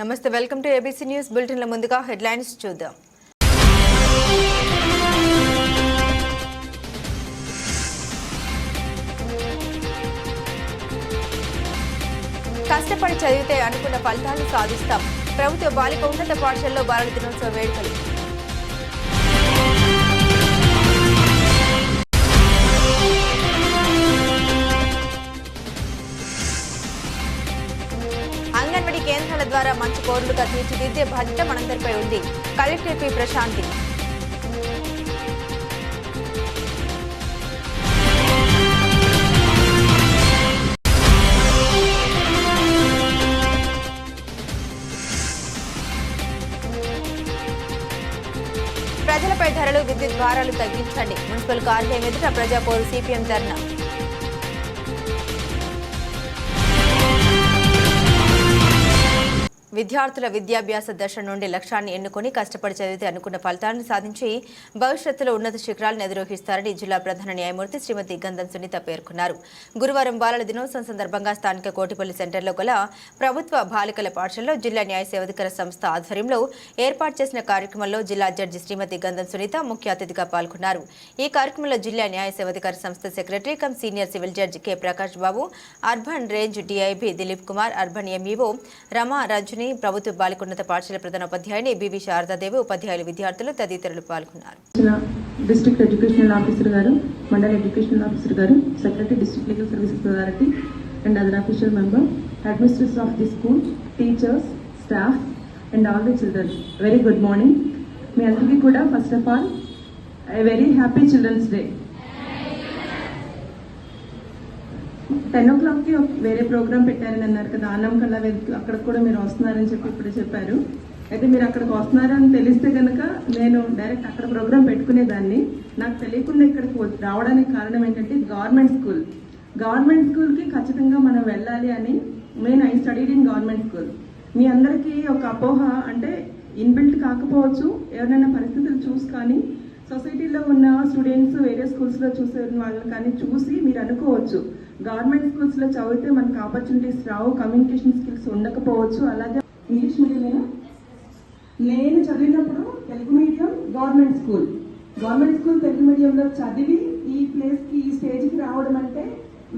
నమస్తే, welcome to ABC news బులెటిన్ల ముందుగా headlines చూద్దాం. కష్టపడి చదివితే అనుకున్న ఫలితాలను సాధిస్తాం. ప్రభుత్వ బాలిక ఉన్నత పాఠశాలలో బాలల దినోత్సవ వేడుకలు. అంగన్వాడీ కేంద్రాల ద్వారా మంచి పౌరులుగా తీర్చిదిద్దే బాధ్యత మనందరిపై ఉంది. Collector P Prashanti. ప్రజలపై ధరలు, విద్యుత్ భారాలు తగ్గించండి. మున్సిపల్ కార్యాలయం ఎదుట ప్రజాపోరు సిపిఎం ధర్నా. విద్యార్థుల విద్యాభ్యాస దశ నుండి లక్ష్యాన్ని ఎన్నుకొని కష్టపడి చదివితే అనుకున్న ఫలితాలను సాధించి భవిష్యత్తులో ఉన్నత శిఖరాలను ఎదురోహిస్తారని జిల్లా ప్రధాన న్యాయమూర్తి శ్రీమతి గంధం సునీత పేర్కొన్నారు. గురువారం బాలల దినోత్సవం సందర్భంగా స్థానిక కోటిపల్లి సెంటర్లో గల ప్రభుత్వ బాలికల పాఠశాలలో జిల్లా న్యాయ సేవాధికార సంస్థ ఆధ్వర్యంలో ఏర్పాటు చేసిన కార్యక్రమంలో జిల్లా జడ్జి శ్రీమతి గంధం సునీత ముఖ్య అతిథిగా పాల్గొన్నారు. ఈ కార్యక్రమంలో జిల్లా న్యాయ సేవాధికార సంస్థ secretary cum senior civil judge K Prakash Babu, urban range DIB Dilip Kumar, urban MEO Rama Rajani, ప్రభుత్వ బాలికోన్నత పాఠశాల ప్రధాన ఉపాధ్యాయుని బివి శారదాదేవి, ఉపాధ్యాయులు, విద్యార్థులు తదితరులు పాల్గొన్నారు. డిస్ట్రిక్ట్ ఎడ్యుకేషనల్ ఆఫీసర్ గారు, మండల ఎడ్యుకేషనల్ ఆఫీసర్ గారు, secretary district legal services authority and other official member, administrators of the school, teachers, staff and all the children, very good morning. మీ అందరికీ కూడా first of all a very happy children's day. 10 o'clockకి వేరే program పెట్టారని అన్నారు కదా, అన్నం కల్లా అక్కడ కూడా మీరు వస్తున్నారని చెప్పి ఇప్పుడు చెప్పారు. అయితే మీరు అక్కడికి వస్తున్నారని తెలిస్తే కనుక నేను డైరెక్ట్ అక్కడ ప్రోగ్రామ్ పెట్టుకునేదాన్ని. నాకు తెలియకుండా ఇక్కడికి రావడానికి కారణం ఏంటంటే గవర్నమెంట్ స్కూల్కి ఖచ్చితంగా మనం వెళ్ళాలి అని. నేను I studied in government school. మీ అందరికీ ఒక అపోహ అంటే ఇన్బిల్ట్ కాకపోవచ్చు, ఎవరైనా పరిస్థితులు చూసి కానీ సొసైటీలో ఉన్న స్టూడెంట్స్ వేరే స్కూల్స్లో చూసే వాళ్ళని కానీ చూసి మీరు అనుకోవచ్చు గవర్నమెంట్ స్కూల్స్లో చదివితే మనకు ఆపర్చునిటీస్ రావు, కమ్యూనికేషన్ స్కిల్స్ ఉండకపోవచ్చు. అలాగే ఇంగ్లీష్ మీడియమేనా? నేను చదివినప్పుడు Telugu medium, government school Telugu మీడియంలో చదివి ఈ ప్లేస్కి, ఈ స్టేజ్కి రావడం అంటే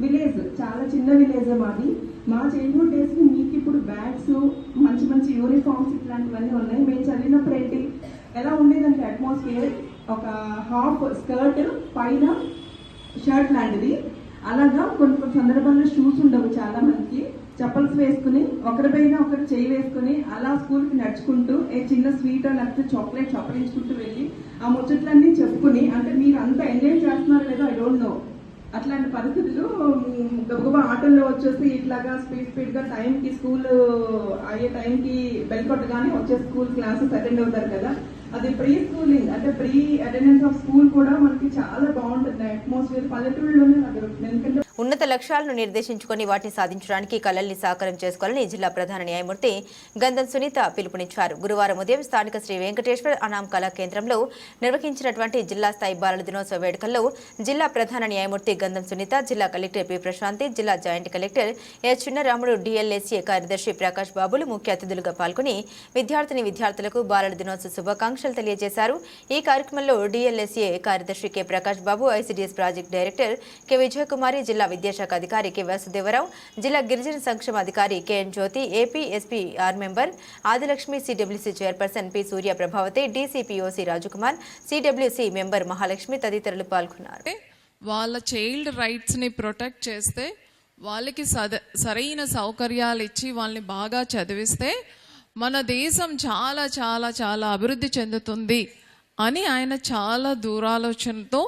విలేజ్, చాలా చిన్న విలేజ్ మాది. మా చైల్డ్హుడ్ డేస్కి మీకు ఇప్పుడు బ్యాగ్స్, మంచి యూనిఫామ్స్ ఇట్లాంటివన్నీ ఉన్నాయి. మేము చదివినప్పుడు ఏంటి ఎలా ఉండేదంటే అట్మాస్ఫియర్, ఒక హాఫ్ స్కర్ట్ పైన షర్ట్ లాంటిది. అలాగా కొన్ని సందర్భాల్లో షూస్ ఉండవు, చాలా మందికి చెప్పల్స్ వేసుకుని ఒకరిపైన ఒకరు చేయి వేసుకుని అలా స్కూల్కి నడుచుకుంటూ ఏ చిన్న స్వీట్ లేకపోతే చాక్లెట్ చప్పరించుకుంటూ వెళ్ళి ఆ ముచ్చట్లన్నీ చెప్పుకుని, అంటే మీరు అంతా ఎంజాయ్ చేస్తున్నారో లేదో ఐ డోంట్ నో, అట్లాంటి పరిస్థితులు. గబగబా ఆటోల్లో వచ్చేసి ఇట్లాగా స్పీడ్గా టైంకి స్కూల్ అయ్యే టైంకి బెల్ కొట్టగానే వచ్చే స్కూల్ క్లాసెస్ అటెండ్ అవుతారు కదా. అది ప్రీ స్కూలింగ్ అంటే ప్రీ అటెండెన్స్ ఆఫ్ స్కూల్ కూడా మనకి చాలా బాగుంటుంది అట్మాస్ఫియర్ పల్లెటూరులోనే. ఎందుకంటే ఉన్నత లక్ష్యాలను నిర్దేశించుకొని వాటిని సాధించడానికి కళల్ని సాకారం చేసుకోవాలని జిల్లా ప్రధాన న్యాయమూర్తి గంధం సునీత పిలుపునిచ్చారు. గురువారం ఉదయం స్థానిక శ్రీ వెంకటేశ్వర అనాం కళా కేంద్రంలో నిర్వహించినటువంటి జిల్లా స్థాయి బాలల దినోత్సవ వేడుకల్లో జిల్లా ప్రధాన న్యాయమూర్తి గంధం సునీత, జిల్లా కలెక్టర్ పి ప్రశాంతి, జిల్లా joint collector S Chinnaramudu, DLSA కార్యదర్శి ప్రకాష్ బాబులు ముఖ్య అతిథులుగా పాల్గొని విద్యార్థులకు బాలల దినోత్సవ శుభాకాంక్షలు తెలియజేశారు. ఈ కార్యక్రమంలో డిఎల్ఎస్ఏ కార్యదర్శి K Prakash Babu, ICDS project director K Vijayakumari, జిల్లా విద్యాశాఖ అధికారి కె వాసుదేవరావు, జిల్లా గిరిజన సంక్షేమ అధికారి KN Jyothi, AP SPR member Adilakshmi, CWC chairperson P Surya Prabhavathi, DCPOC Rajakumar, CWC member Mahalakshmi తదితరులు పాల్గొన్నారు. వాళ్ళ చైల్డ్ రైట్స్ ని ప్రొటెక్ట్ చేస్తే, వాళ్ళకి సరైన సౌకర్యాలు ఇచ్చి వాళ్ళని బాగా చదివిస్తే మన దేశం చాలా చాలా చాలా అభివృద్ధి చెందుతుంది అని ఆయన చాలా దూరాలోచనతో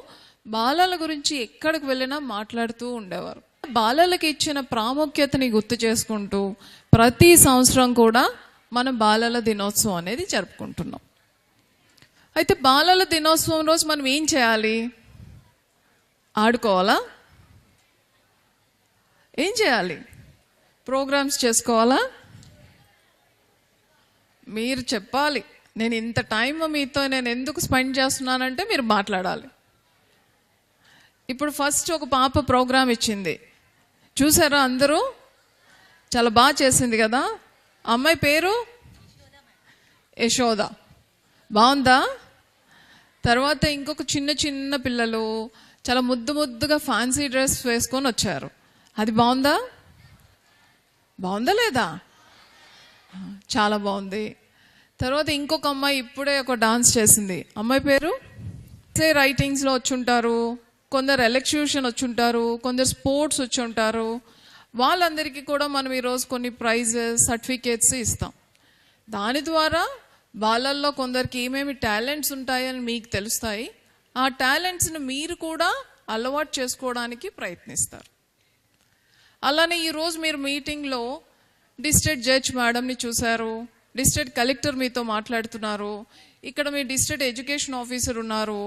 బాలల గురించి ఎక్కడికి వెళ్ళినా మాట్లాడుతూ ఉండేవారు. బాలలకి ఇచ్చిన ప్రాముఖ్యతని గుర్తు చేసుకుంటూ ప్రతి సంవత్సరం కూడా మనం బాలల దినోత్సవం అనేది జరుపుకుంటున్నాం. అయితే బాలల దినోత్సవం రోజు మనం ఏం చేయాలి? ఆడుకోవాలా? ఏం చేయాలి? ప్రోగ్రామ్స్ చేసుకోవాలా? మీరు చెప్పాలి. నేను ఇంత టైం మీతో నేను ఎందుకు స్పెండ్ చేస్తున్నానంటే మీరు మాట్లాడాలి. ఇప్పుడు ఫస్ట్ ఒక పాప ప్రోగ్రామ్ ఇచ్చింది, చూసారా అందరూ? చాలా బాగా చేసింది కదా. అమ్మాయి పేరు యశోద. బాగుందా? తర్వాత ఇంకొక చిన్న చిన్న పిల్లలు చాలా ముద్దు ముద్దుగా ఫ్యాన్సీ డ్రెస్ వేసుకొని వచ్చారు. అది బాగుందా? బాగుందా లేదా? చాలా బాగుంది. తర్వాత ఇంకొక అమ్మాయి ఇప్పుడే ఒక డాన్స్ చేసింది. అమ్మాయి పేరు రైటింగ్స్లో వచ్చుంటారు, కొందరు ఎలక్యూషన్ వచ్చుంటారు, కొందరు స్పోర్ట్స్ వచ్చుంటారు. వాళ్ళందరికీ కూడా మనం ఈరోజు కొన్ని ప్రైజెస్, సర్టిఫికేట్స్ ఇస్తాం. దాని ద్వారా వాళ్ళల్లో కొందరికి ఏమేమి టాలెంట్స్ ఉంటాయని మీకు తెలుస్తాయి. ఆ టాలెంట్స్ని మీరు కూడా అలవాటు చేసుకోవడానికి ప్రయత్నిస్తారు. అలానే ఈరోజు మీరు మీటింగ్లో డిస్ట్రిక్ట్ జడ్జ్ మేడంని చూశారు, డిస్ట్రిక్ట్ కలెక్టర్ మీతో మాట్లాడుతున్నారు, ఇక్కడ మీ డిస్ట్రిక్ట్ ఎడ్యుకేషన్ ఆఫీసర్ ఉన్నారు,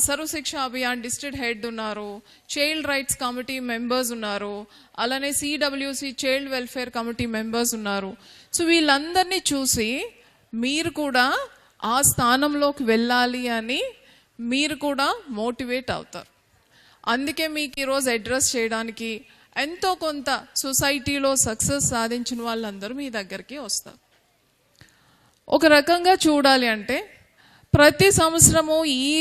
సర్వశిక్ష అభియాన్ డిస్ట్రిక్ట్ హెడ్ ఉన్నారు, చైల్డ్ రైట్స్ కమిటీ మెంబర్స్ ఉన్నారు, అలానే CWC child welfare committee members ఉన్నారు. సో వీళ్ళందరినీ చూసి మీరు కూడా ఆ స్థానంలోకి వెళ్ళాలి అని మీరు కూడా మోటివేట్ అవుతారు. అందుకే మీకు ఈరోజు అడ్రస్ చేయడానికి ఎంతో కొంత సొసైటీలో సక్సెస్ సాధించిన వాళ్ళందరూ మీ దగ్గరికి వస్తారు. ఒక రకంగా చూడాలి అంటే ప్రతి సంవత్సరము ఈ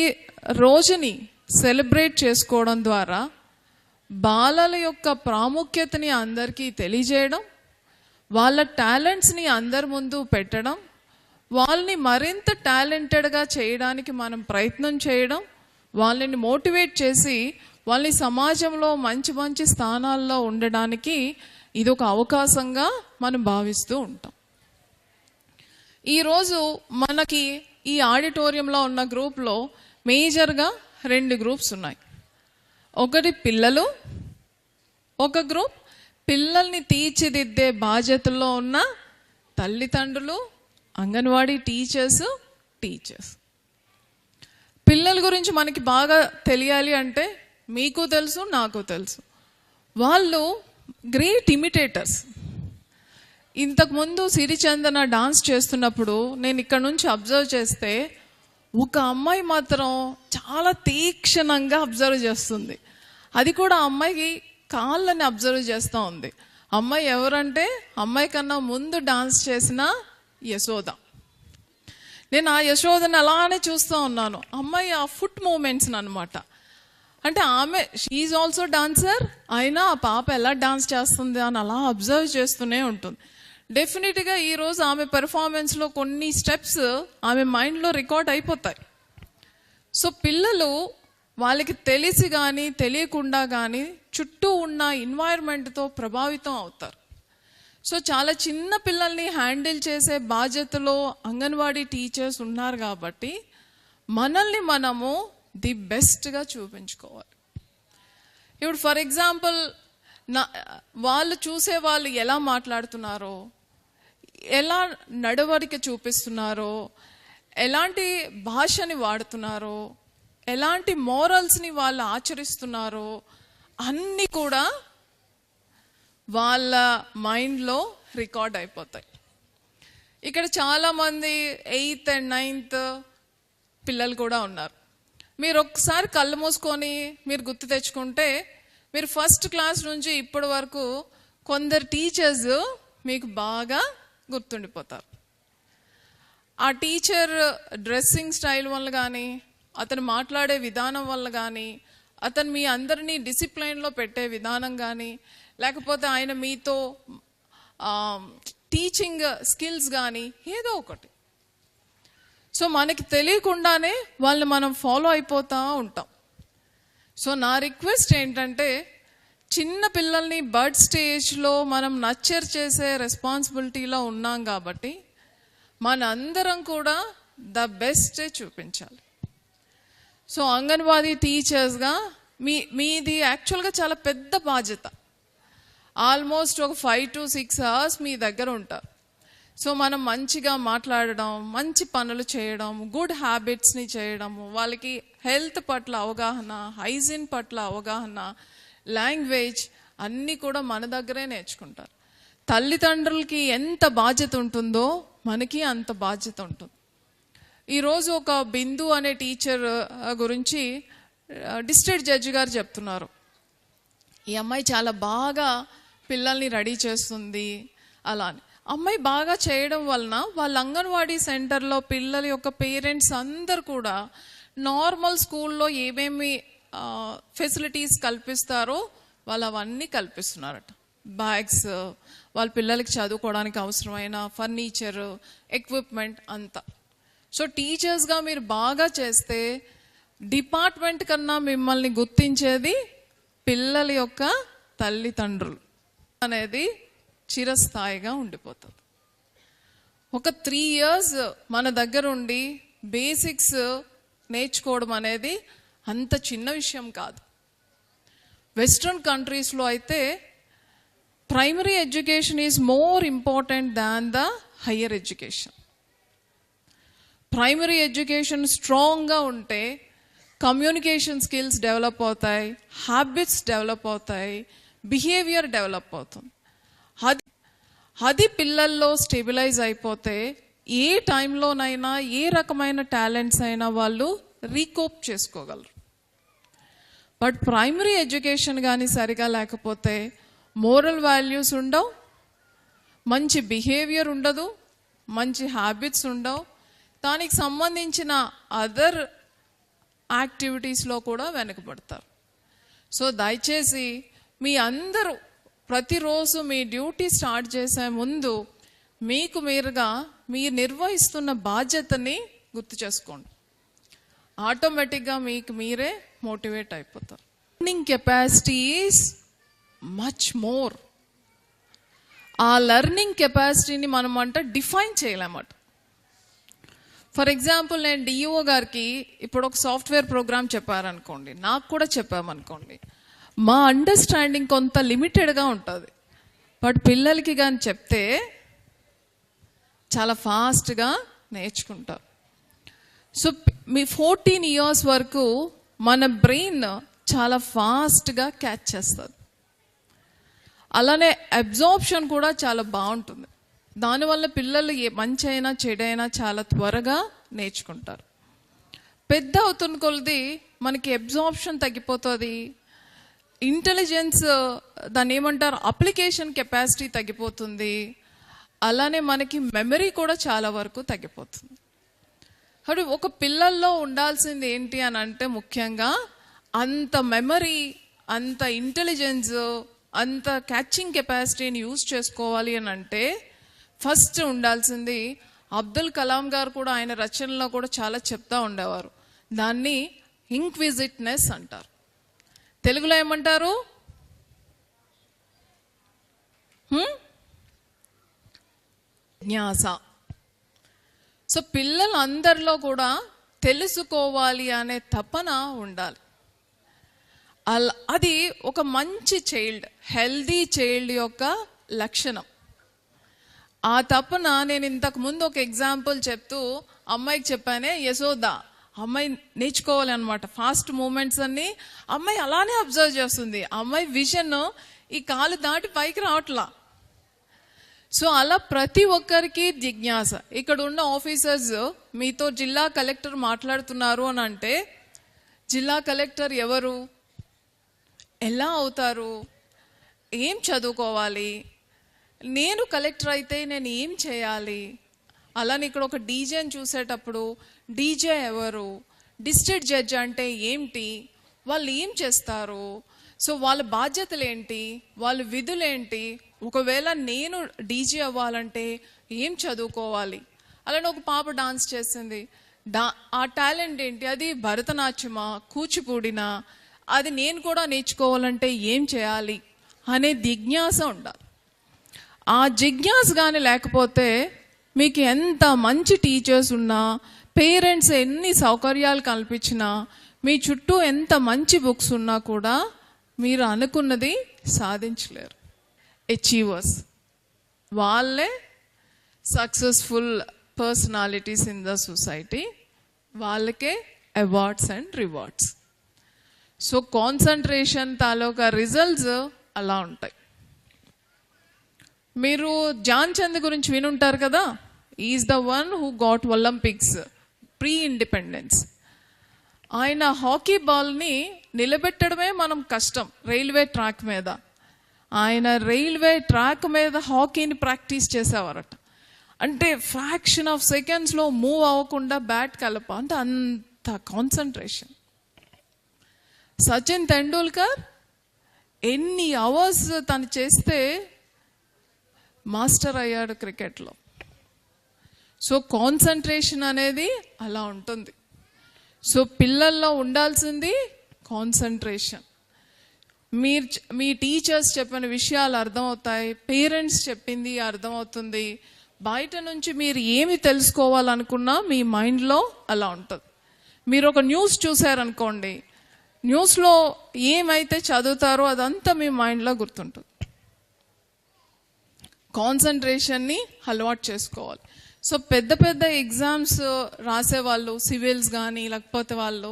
రోజుని సెలబ్రేట్ చేసుకోవడం ద్వారా బాలల యొక్క ప్రాముఖ్యతని అందరికీ తెలియజేయడం, వాళ్ళ టాలెంట్స్ని అందరి ముందు పెట్టడం, వాళ్ళని మరింత టాలెంటెడ్గా చేయడానికి మనం ప్రయత్నం చేయడం, వాళ్ళని మోటివేట్ చేసి వాళ్ళని సమాజంలో మంచి మంచి స్థానాల్లో ఉండడానికి ఇది ఒక అవకాశంగా మనం భావిస్తూ ఉంటాం. ఈరోజు మనకి ఈ ఆడిటోరియంలో ఉన్న గ్రూప్లో మేజర్గా 2 గ్రూప్స్ ఉన్నాయి. ఒకటి పిల్లలు, ఒక గ్రూప్ పిల్లల్ని తీర్చిదిద్దే బాధ్యతల్లో ఉన్న తల్లిదండ్రులు, అంగన్వాడీ టీచర్స్. పిల్లల గురించి మనకి బాగా తెలియాలి అంటే మీకు తెలుసు, నాకు తెలుసు, వాళ్ళు గ్రేట్ ఇమిటేటర్స్. ఇంతకుముందు సిరిచందన డాన్స్ చేస్తున్నప్పుడు నేను ఇక్కడ నుంచి అబ్జర్వ్ చేస్తే ఒక అమ్మాయి మాత్రం చాలా తీక్షణంగా అబ్జర్వ్ చేస్తుంది. అది కూడా ఆ అమ్మాయికి కాళ్ళని అబ్జర్వ్ చేస్తూ ఉంది. అమ్మాయి ఎవరంటే అమ్మాయి కన్నా ముందు డాన్స్ చేసిన యశోద. నేను ఆ యశోదని అలానే చూస్తూ ఉన్నాను. అమ్మాయి ఆ ఫుట్ మూమెంట్స్ని అనమాట. అంటే ఆమె షీఈ్ ఆల్సో డాన్సర్, అయినా ఆ పాప ఎలా డాన్స్ చేస్తుంది అని అలా అబ్జర్వ్ చేస్తూనే ఉంటుంది. డెఫినెట్గా ఈరోజు ఆమె పెర్ఫార్మెన్స్లో కొన్ని స్టెప్స్ ఆమె మైండ్లో రికార్డ్ అయిపోతాయి. సో పిల్లలు వాళ్ళకి తెలిసి కానీ తెలియకుండా కానీ చుట్టూ ఉన్న ఎన్వైర్న్మెంట్తో ప్రభావితం అవుతారు. సో చాలా చిన్న పిల్లల్ని హ్యాండిల్ చేసే బాధ్యతలో అంగన్వాడీ టీచర్స్ ఉన్నారు కాబట్టి మనల్ని మనము ది బెస్ట్గా చూపించుకోవాలి. ఇప్పుడు ఫర్ ఎగ్జాంపుల్ వాళ్ళు చూసే వాళ్ళు ఎలా మాట్లాడుతున్నారో, ఎలా నడవడిక చూపిస్తున్నారో, ఎలాంటి భాషని వాడుతున్నారో, ఎలాంటి మోరల్స్ని వాళ్ళు ఆచరిస్తున్నారో అన్నీ కూడా వాళ్ళ మైండ్లో రికార్డ్ అయిపోతాయి. ఇక్కడ చాలామంది 8th and 9th పిల్లలు కూడా ఉన్నారు. మీరు ఒక్కసారి కళ్ళు మూసుకొని మీరు గుర్తు తెచ్చుకుంటే మీరు ఫస్ట్ క్లాస్ నుంచి ఇప్పటి వరకు కొందరు టీచర్స్ మీకు బాగా గుర్తుండిపోతారు. ఆ టీచర్ డ్రెస్సింగ్ స్టైల్ వల్ల కానీ, అతను మాట్లాడే విధానం వల్ల కానీ, అతను మీ అందరినీ డిసిప్లైన్లో పెట్టే విధానం కానీ, లేకపోతే ఆయన మీతో టీచింగ్ స్కిల్స్ కానీ ఏదో ఒకటి. సో మనకి తెలియకుండానే వాళ్ళని మనం ఫాలో అయిపోతూ ఉంటాం. సో నా రిక్వెస్ట్ ఏంటంటే చిన్న పిల్లల్ని బర్డ్ స్టేజ్లో మనం నర్చర్ చేసే రెస్పాన్సిబిలిటీలో ఉన్నాం కాబట్టి మన అందరం కూడా ద బెస్ట్ చూపించాలి. సో అంగన్వాడీ టీచర్స్గా మీది యాక్చువల్గా చాలా పెద్ద బాధ్యత. ఆల్మోస్ట్ ఒక 5 to 6 hours మీ దగ్గర ఉంటారు. సో మనం మంచిగా మాట్లాడడం, మంచి పనులు చేయడం, గుడ్ హ్యాబిట్స్ని చేయడము, వాళ్ళకి హెల్త్ పట్ల అవగాహన, హైజీన్ పట్ల అవగాహన, లాంగ్వేజ్ అన్నీ కూడా మన దగ్గరే నేర్చుకుంటారు. తల్లిదండ్రులకి ఎంత బాధ్యత ఉంటుందో మనకి అంత బాధ్యత ఉంటుంది. ఈరోజు ఒక బిందు అనే టీచర్ గురించి డిస్ట్రిక్ట్ జడ్జి గారు చెప్తున్నారు. ఈ అమ్మాయి చాలా బాగా పిల్లల్ని రెడీ చేస్తుంది అలా అని. అమ్మాయి బాగా చేయడం వలన వాళ్ళ అంగన్వాడీ సెంటర్లో పిల్లల యొక్క పేరెంట్స్ అందరు కూడా నార్మల్ స్కూల్లో ఏమేమి ఫెసిలిటీస్ కల్పిస్తారో వాళ్ళు అవన్నీ కల్పిస్తున్నారట. బ్యాగ్స్, వాళ్ళ పిల్లలకి చదువుకోవడానికి అవసరమైన ఫర్నిచర్, ఎక్విప్మెంట్ అంతా. సో టీచర్స్గా మీరు బాగా చేస్తే డిపార్ట్మెంట్ కన్నా మిమ్మల్ని గుర్తించేది పిల్లల యొక్క తల్లిదండ్రులు అనేది చిరస్థాయిగా ఉండిపోతుంది. ఒక 3 years మన దగ్గర ఉండి బేసిక్స్ నేర్చుకోవడం అనేది అంత చిన్న విషయం కాదు. వెస్ట్రన్ కంట్రీస్లో అయితే primary education is more important than the higher education. Primary education స్ట్రాంగ్గా ఉంటే కమ్యూనికేషన్ స్కిల్స్ డెవలప్ అవుతాయి, హ్యాబిట్స్ డెవలప్ అవుతాయి, బిహేవియర్ డెవలప్ అవుతుంది. అది పిల్లల్లో స్టెబిలైజ్ అయిపోతే ఏ టైంలోనైనా ఏ రకమైన టాలెంట్స్ అయినా వాళ్ళు రీకోప్ చేసుకోగలరు. బట్ ప్రైమరీ ఎడ్యుకేషన్ కానీ సరిగా లేకపోతే మోరల్ వాల్యూస్ ఉండవు, మంచి బిహేవియర్ ఉండదు, మంచి హ్యాబిట్స్ ఉండవు, దానికి సంబంధించిన అదర్ యాక్టివిటీస్లో కూడా వెనకబడతారు. సో దయచేసి మీ అందరూ ప్రతిరోజు మీ డ్యూటీ స్టార్ట్ చేసే ముందు మీకు మీరుగా మీరు నిర్వహిస్తున్న బాధ్యతని గుర్తు చేసుకోండి. ఆటోమేటిక్గా మీకు మీరే మోటివేట్ అయిపోతారు. Learning capacity is much more. ఆ లెర్నింగ్ కెపాసిటీని మనం డిఫైన్ చేయలేమట. ఫర్ ఎగ్జాంపుల్, నేను డిఈఓ గారికి ఇప్పుడు ఒక సాఫ్ట్వేర్ ప్రోగ్రామ్ చెప్పారనుకోండి, నాకు కూడా చెప్పామనుకోండి, మా అండర్స్టాండింగ్ కొంత లిమిటెడ్గా ఉంటుంది. బట్ పిల్లలకి కానీ చెప్తే చాలా ఫాస్ట్గా నేర్చుకుంటారు. సో మీ 14 years వరకు మన బ్రెయిన్ చాలా ఫాస్ట్గా క్యాచ్ చేస్తుంది. అలానే అబ్జార్ప్షన్ కూడా చాలా బాగుంటుంది. దానివల్ల పిల్లలు మంచి అయినా చెడైనా చాలా త్వరగా నేర్చుకుంటారు. పెద్ద అవుతున్న కొలది మనకి అబ్జార్ప్షన్ తగ్గిపోతుంది, ఇంటెలిజెన్స్ దాన్ని ఏమంటారు అప్లికేషన్ కెపాసిటీ తగ్గిపోతుంది, అలానే మనకి మెమరీ కూడా చాలా వరకు తగ్గిపోతుంది. కాబట్టి ఒక పిల్లల్లో ఉండాల్సింది ఏంటి అని అంటే ముఖ్యంగా అంత మెమరీ, అంత ఇంటెలిజెన్స్, అంత క్యాచింగ్ కెపాసిటీని యూజ్ చేసుకోవాలి అని అంటే ఫస్ట్ ఉండాల్సింది, అబ్దుల్ కలాం గారు కూడా ఆయన రచనలో కూడా చాలా చెప్తా ఉండేవారు, దాన్ని ఇంక్విజిట్నెస్ అంటారు. తెలుగులో ఏమంటారు? జిజ్ఞాస. సో పిల్లలందరిలో కూడా తెలుసుకోవాలి అనే తపన ఉండాలి. అది ఒక మంచి చైల్డ్, హెల్దీ చైల్డ్ యొక్క లక్షణం. ఆ తపన నేను ఇంతకు ముందు ఒక ఎగ్జాంపుల్ చెప్తూ అమ్మాయికి చెప్పానే, యశోద అమ్మాయి నేర్చుకోవాలి అనమాట. ఫాస్ట్ మూమెంట్స్ అన్ని అమ్మాయి అలానే అబ్జర్వ్ చేస్తుంది. అమ్మాయి విజన్ ఈ కాలు దాటి పైకి రావట్లా. సో అలా ప్రతి ఒక్కరికి జిజ్ఞాస. ఇక్కడ ఉన్న ఆఫీసర్స్ మీతో జిల్లా కలెక్టర్ మాట్లాడుతున్నారు అని అంటే, జిల్లా కలెక్టర్ ఎవరు, ఎలా అవుతారు, ఏం చదువుకోవాలి, నేను కలెక్టర్ అయితే నేను ఏం చేయాలి, అలానే ఇక్కడ ఒక డీజేని చూసేటప్పుడు డీజే ఎవరు, డిస్ట్రిక్ట్ జడ్జి అంటే ఏంటి, వాళ్ళు ఏం చేస్తారు, సో వాళ్ళ బాధ్యతలు ఏంటి, వాళ్ళ విధులు ఏంటి, ఒకవేళ నేను డీజే అవ్వాలంటే ఏం చదువుకోవాలి. అలానే ఒక పాప డాన్స్ చేసింది, ఆ టాలెంట్ ఏంటి, అది భరతనాట్యమా, కూచిపూడినా, అది నేను కూడా నేర్చుకోవాలంటే ఏం చేయాలి అనే జిజ్ఞాస ఉండాలి. ఆ జిజ్ఞాస కానీ లేకపోతే మీకు ఎంత మంచి టీచర్స్ ఉన్నా, పేరెంట్స్ ఎన్ని సౌకర్యాలు కల్పించినా, మీ చుట్టూ ఎంత మంచి బుక్స్ ఉన్నా కూడా మీరు అనుకున్నది సాధించలేరు. అచీవర్స్ వాళ్ళే successful personalities in the society, వాళ్ళకే awards and rewards. So concentration తాలూకా రిజల్ట్స్ అలా ఉంటాయి. మీరు జాన్ చంద్ గురించి వినుంటారు కదా, is the one who got Olympics pre independence. ఆయన హాకీ బాల్ని నిలబెట్టడమే మనం కష్టం రైల్వే ట్రాక్ మీద. ఆయన రైల్వే ట్రాక్ మీద హాకీని ప్రాక్టీస్ చేసేవారట. అంటే ఫ్రాక్షన్ ఆఫ్ సెకండ్స్లో మూవ్ అవ్వకుండా బ్యాట్ కలప, అంటే అంత కాన్సన్ట్రేషన్. సచిన్ తెండూల్కర్ ఎన్ని అవర్స్ తను చేస్తే మాస్టర్ అయ్యాడు క్రికెట్లో. సో కాన్సన్ట్రేషన్ అనేది అలా ఉంటుంది. సో పిల్లల్లో ఉండాల్సింది కాన్సన్ట్రేషన్. మీ టీచర్స్ చెప్పిన విషయాలు అర్థమవుతాయి, పేరెంట్స్ చెప్పింది అర్థమవుతుంది. బయట నుంచి మీరు ఏమి తెలుసుకోవాలనుకున్నా మీ మైండ్లో అలా ఉంటుంది. మీరు ఒక న్యూస్ చూసారనుకోండి, న్యూస్లో ఏమైతే చదువుతారో అదంతా మీ మైండ్లో గుర్తుంటుంది. కాన్సన్ట్రేషన్ని అలవాటు చేసుకోవాలి. సో పెద్ద పెద్ద ఎగ్జామ్స్ రాసేవాళ్ళు, సివిల్స్ కానీ లేకపోతే వాళ్ళు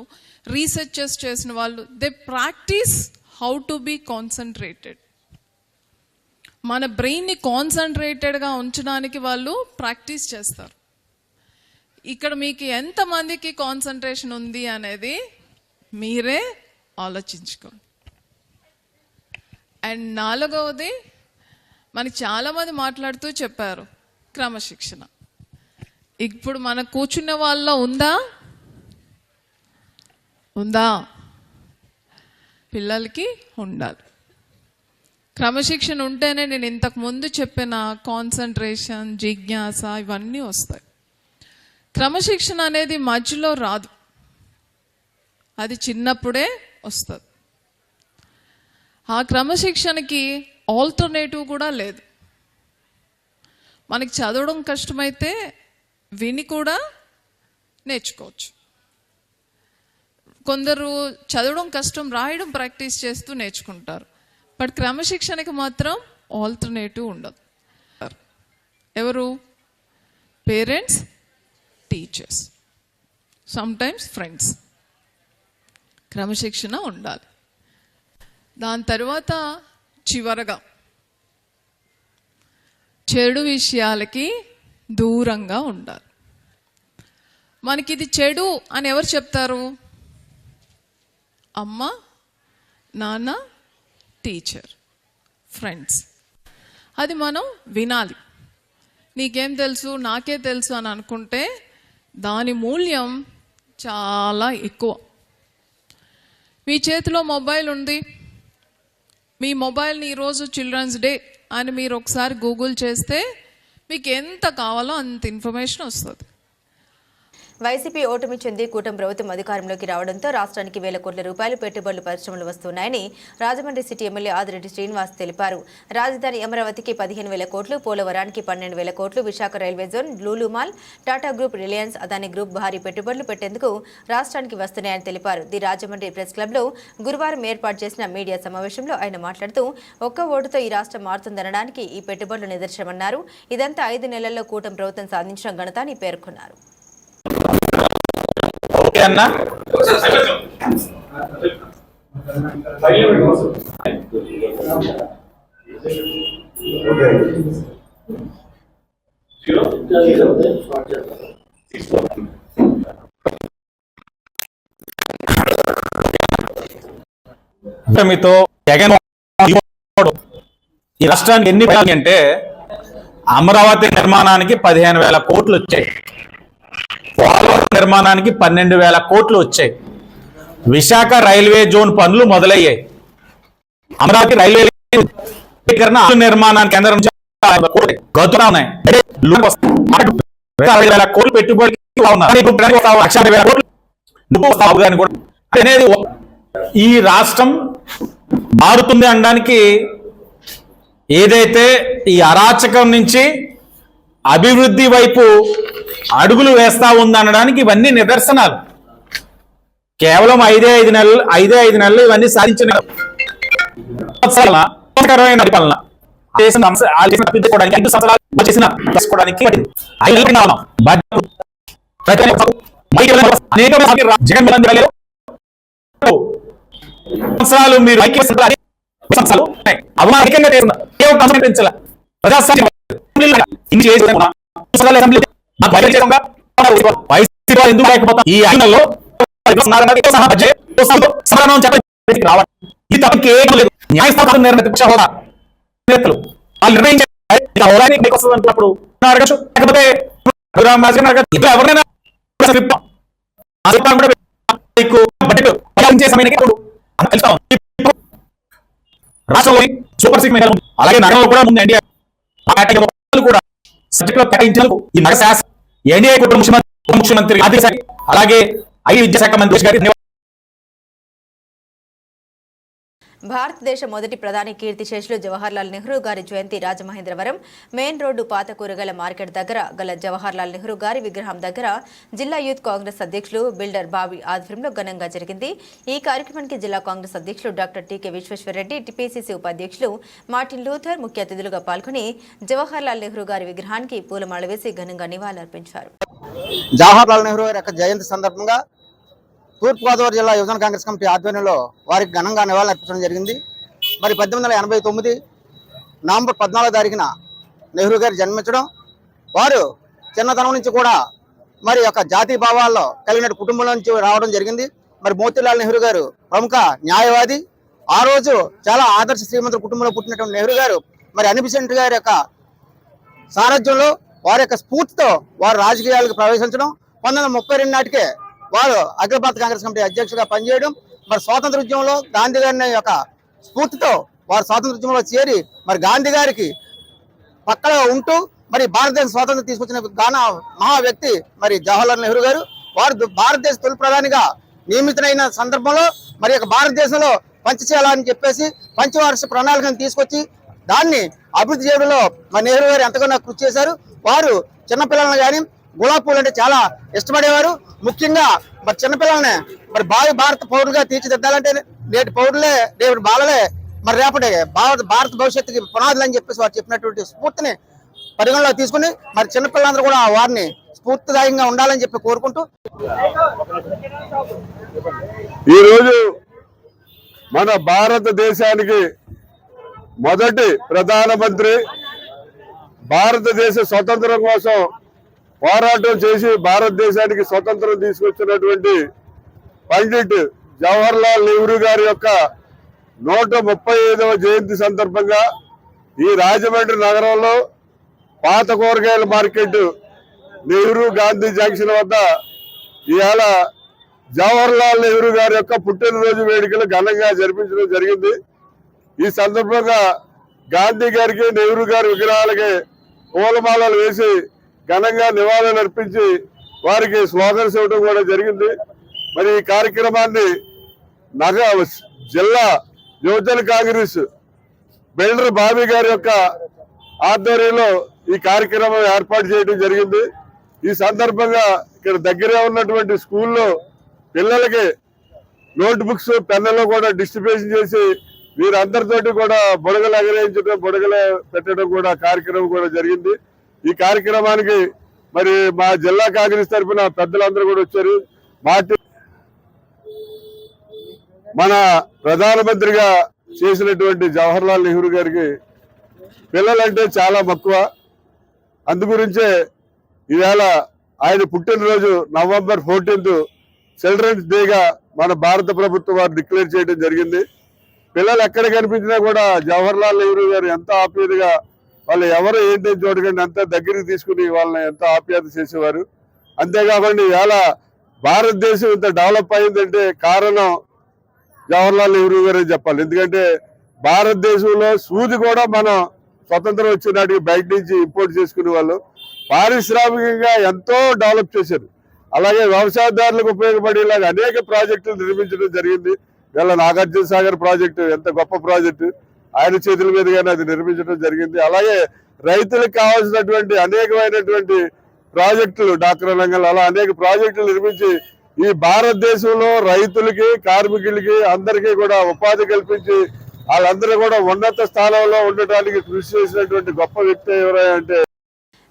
రీసెర్చెస్ చేసిన వాళ్ళు, they practice how to be concentrated. మన బ్రెయిన్ని కాన్సన్ట్రేటెడ్గా ఉంచడానికి వాళ్ళు ప్రాక్టీస్ చేస్తారు. ఇక్కడ మీకు ఎంతమందికి కాన్సన్ట్రేషన్ ఉంది అనేది మీరే ఆలోచించుకోండి. అండ్ 4వది, మనకి చాలామంది మాట్లాడుతూ చెప్పారు క్రమశిక్షణ. ఇప్పుడు మన కూర్చున్న వాళ్ళలో ఉందా? పిల్లలకి ఉండాలి. క్రమశిక్షణ ఉంటేనే నేను ఇంతకు ముందు చెప్పిన కాన్సన్ట్రేషన్, జిజ్ఞాస ఇవన్నీ వస్తాయి. క్రమశిక్షణ అనేది మధ్యలో రాదు, అది చిన్నప్పుడే వస్తుంది. ఆ క్రమశిక్షణకి ఆల్టర్నేటివ్ కూడా లేదు. మనకి చదవడం కష్టమైతే విని కూడా నేర్చుకోవచ్చు. కొందరు చదవడం కష్టం, రాయడం ప్రాక్టీస్ చేస్తూ నేర్చుకుంటారు. బట్ క్రమశిక్షణకి మాత్రం ఆల్టర్నేటివ్ ఉండదు. ఎవరు? Parents, teachers, sometimes friends. క్రమశిక్షణ ఉండాలి. దాని తర్వాత చివరగా చెడు విషయాలకి దూరంగా ఉండాలి. మనకి ఇది చెడు అని ఎవరు చెప్తారు? అమ్మ, నాన్న, టీచర్, ఫ్రెండ్స్. అది మనం వినాలి. నీకేం తెలుసు, నాకే తెలుసు అని అనుకుంటే దాని మూల్యం చాలా ఎక్కువ. మీ చేతిలో మొబైల్ ఉంది, మీ మొబైల్ని ఈరోజు చిల్డ్రన్స్ డే అని మీరు ఒకసారి గూగుల్ చేస్తే మీకు ఎంత కావాలో అంత ఇన్ఫర్మేషన్ వస్తుంది. వైసీపీ ఓటమి చెంది కూటమి ప్రభుత్వం అధికారంలోకి రావడంతో రాష్ట్రానికి వేల కోట్ల రూపాయలు పెట్టుబడులు, పరిశ్రమలు వస్తున్నాయని రాజమండ్రి సిటీ ఎమ్మెల్యే ఆదిరెడ్డి శ్రీనివాస్ తెలిపారు. రాజధాని అమరావతికి 15,000 కోట్లు, పోలవరానికి 12,000 కోట్లు, Visakha railway zone, Lulu mall, Tata group, Reliance, Adani group భారీ పెట్టుబడులు పెట్టేందుకు రాష్ట్రానికి వస్తున్నాయని తెలిపారు. ది రాజమండ్రి ప్రెస్ క్లబ్లో గురువారం ఏర్పాటు చేసిన మీడియా సమావేశంలో ఆయన మాట్లాడుతూ, ఒక్క ఓటుతో ఈ రాష్ట్రం మారుతుందనడానికి ఈ పెట్టుబడులు నిదర్శనమన్నారు. ఇదంతా 5 నెలల్లో కూటమి ప్రభుత్వం సాధించిన ఘనత అని పేర్కొన్నారు. అన్నా మీతో జగన్ ఈ రాష్ట్రానికి ఎన్ని అంటే అమరావతి నిర్మాణానికి 15,000 కోట్లు వచ్చాయి, పోలవరం నిర్మాణానికి 12,000 కోట్లు వచ్చాయి, విశాఖ రైల్వే జోన్ పనులు మొదలయ్యాయి, అమరావతి రైల్వే నిర్మాణానికి కేంద్రం నుంచి ఉన్నాయి, 2,000 కోట్లు పెట్టుబడి అనేది ఈ రాష్ట్రం మారుతుంది అనడానికి ఏదైతే ఈ అరాచకం నుంచి అభివృద్ధి వైపు అడుగులు వేస్తా ఉందనడానికి ఇవన్నీ నిదర్శనాలు. కేవలం 5 నెలలు ఇవన్నీ సాధించిన పరిపాలన మీరు ఈ ఐదులో న్యాయస్థానం నేతలు వాళ్ళు నిర్ణయించినప్పుడు అడగచ్చు, లేకపోతే ఎవరినైనా రాష్ట్రంలో సూపర్ సిక్స్ మహిళలు అలాగే నగరంలో కూడా ముందు ఎన్డీఏ కూడా సబ్జెక్టులో కేటాయించేందుకు ఈ నగర శాసన ఎన్డీఏ కుటుంబ ముఖ్యమంత్రి అలాగే ఐటీ విద్యాశాఖ మంత్రి గారికి భారతదేశ మొదటి ప్రధాని కీర్తిశేషులు జవహర్లాల్ నెహ్రూ గారి జయంతి రాజమహేంద్రవరం మెయిన్ రోడ్డు పాత కూరగాయల మార్కెట్ దగ్గర గల జవహర్లాల్ నెహ్రూ గారి విగ్రహం దగ్గర జిల్లా యూత్ కాంగ్రెస్ అధ్యక్షులు బిల్డర్ బాబీ ఆధ్వర్యంలో ఘనంగా జరిగింది. ఈ కార్యక్రమానికి జిల్లా కాంగ్రెస్ అధ్యక్షులు డాక్టర్ టీకే విశ్వేశ్వరరెడ్డి, టీపీసీసీ ఉపాధ్యక్షులు మార్టిన్ లూథర్ ముఖ్య అతిథులుగా పాల్గొని జవహర్లాల్ నెహ్రూ గారి విగ్రహానికి పూలమాల వేసి ఘనంగా నివాళులర్పించారు. జవహర్లాల్ నెహ్రూ గారి యొక్క జయంతి సందర్భంగా తూర్పుగోదావరి జిల్లా యువజన కాంగ్రెస్ కమిటీ ఆధ్వర్యంలో వారికి ఘనంగా నివాళులు అర్పించడం జరిగింది. మరి 1889 నవంబర్ 14వ తారీఖున నెహ్రూ గారు జన్మించడం, వారు చిన్నతనం నుంచి కూడా మరి యొక్క జాతీయ భావాల్లో కలిగిన కుటుంబంలో నుంచి రావడం జరిగింది. మరి మోతీలాల్ నెహ్రూ గారు ప్రముఖ న్యాయవాది. ఆ రోజు చాలా ఆదర్శ శ్రీమంతుల కుటుంబంలో పుట్టినటువంటి నెహ్రూ గారు మరి అనిబిసెంట్ గారి యొక్క సారథ్యంలో వారి యొక్క స్ఫూర్తితో వారు రాజకీయాలకు ప్రవేశించడం, 1932 నాటికే వారు అఖిల భారత కాంగ్రెస్ కమిటీ అధ్యక్షుడిగా పనిచేయడం, మరి స్వాతంత్ర ఉద్యమంలో గాంధీ గారి యొక్క స్ఫూర్తితో వారు స్వాతంత్ర ఉద్యమంలో చేరి మరి గాంధీ గారికి పక్కన ఉంటూ మరి భారతదేశ స్వాతంత్రం తీసుకొచ్చిన మహా వ్యక్తి మరి జవహర్లాల్ నెహ్రూ గారు. వారు భారతదేశ తొలి ప్రధానిగా నియమితులైన సందర్భంలో మరి భారతదేశంలో పంచశీలాన్ని చెప్పేసి పంచవార్షిక ప్రణాళికను తీసుకొచ్చి దాన్ని అభివృద్ధి చేయడంలో మరి నెహ్రూ గారు ఎంతగానో కృషి చేశారు. వారు చిన్నపిల్లలను కానీ గులాబీ పూలు అంటే చాలా ఇష్టపడేవారు. ముఖ్యంగా మరి చిన్నపిల్లల్ని మరి భారత పౌరులుగా తీర్చిదిద్దాలంటే నేటి పౌరులే రేపటి బాలలే మరి రేపటి భారత భవిష్యత్తుకి పునాదులు అని చెప్పేసి వారు చెప్పినటువంటి స్ఫూర్తిని పరిగణలో తీసుకుని మరి చిన్నపిల్లలందరూ కూడా వారిని స్ఫూర్తిదాయంగా ఉండాలని చెప్పి కోరుకుంటూ ఈరోజు మన భారతదేశానికి మొదటి ప్రధానమంత్రి, భారతదేశ స్వతంత్రం కోసం పోరాటం చేసి భారతదేశానికి స్వతంత్రం తీసుకొచ్చినటువంటి పండిట్ జవహర్లాల్ నెహ్రూ గారి యొక్క 135వ జయంతి సందర్భంగా ఈ రాజమండ్రి నగరంలో పాత కూరగాయల మార్కెట్ నెహ్రూ గాంధీ జంక్షన్ వద్ద ఇవాళ జవహర్లాల్ నెహ్రూ గారి యొక్క పుట్టినరోజు వేడుకలు ఘనంగా జరిపించడం జరిగింది. ఈ సందర్భంగా గాంధీ గారికి నెహ్రూ గారి విగ్రహాలకి పూలమాలలు వేసి ఘనంగా నివాళులు అర్పించి వారికి స్లోగన్స్ ఇవ్వడం కూడా జరిగింది. మరి ఈ కార్యక్రమాన్ని జిల్లా యువజన కాంగ్రెస్ బిల్డర్ బాబీ గారి యొక్క ఆధ్వర్యంలో ఈ కార్యక్రమం ఏర్పాటు చేయడం జరిగింది. ఈ సందర్భంగా ఇక్కడ దగ్గరే ఉన్నటువంటి స్కూల్లో పిల్లలకి నోట్ బుక్స్, పెన్నులు కూడా డిస్ట్రిబ్యూషన్ చేసి వీరందరితోటి కూడా బుడగలు ఎగరేయించడం, బుడగలు పెట్టడం కూడా కార్యక్రమం కూడా జరిగింది. ఈ కార్యక్రమానికి మరి మా జిల్లా కాంగ్రెస్ తరఫున పెద్దలందరూ కూడా వచ్చారు. మన ప్రధానమంత్రిగా చేసినటువంటి జవహర్లాల్ నెహ్రూ గారికి పిల్లలంటే చాలా మక్కువ. అందుగురించే ఈవేళ ఆయన పుట్టినరోజు నవంబర్ 14th చిల్డ్రన్స్ డేగా మన భారత ప్రభుత్వం వారు డిక్లేర్ చేయడం జరిగింది. పిల్లలు ఎక్కడ కనిపించినా కూడా జవహర్లాల్ నెహ్రూ గారు ఎంత ఆప్యాయతగా వాళ్ళు ఎవరు ఏంటని చూడకండి అంత దగ్గరికి తీసుకుని వాళ్ళని ఎంత ఆప్యాయత చేసేవారు. అంతేకాకుండా ఈవేళ భారతదేశం ఇంత డెవలప్ అయిందంటే కారణం జవహర్లాల్ నెహ్రూ గారే చెప్పాలి. ఎందుకంటే భారతదేశంలో సూది కూడా మనం స్వతంత్రం వచ్చిన నాటికి బయట నుంచి ఇంపోర్ట్ చేసుకునే వాళ్ళు. పారిశ్రామికంగా ఎంతో డెవలప్ చేశారు. అలాగే వ్యవసాయదారులకు ఉపయోగపడేలాగా అనేక ప్రాజెక్టులు నిర్మించడం జరిగింది. ఇలా నాగార్జున సాగర్ ప్రాజెక్టు ఎంత గొప్ప ప్రాజెక్టు, ఆయన చేతుల మీదుగానే అది నిర్మించడం జరిగింది. అలాగే రైతులకు కావాల్సినటువంటి అనేకమైనటువంటి ప్రాజెక్టులు డాక్టర్ రంగంలో అలా అనేక ప్రాజెక్టులు నిర్మించి ఈ భారతదేశంలో రైతులకి, కార్మికులకి అందరికీ కూడా ఉపాధి కల్పించి వాళ్ళందరూ కూడా ఉన్నత స్థానంలో ఉండటానికి కృషి చేసినటువంటి గొప్ప వ్యక్తి ఎవరంటే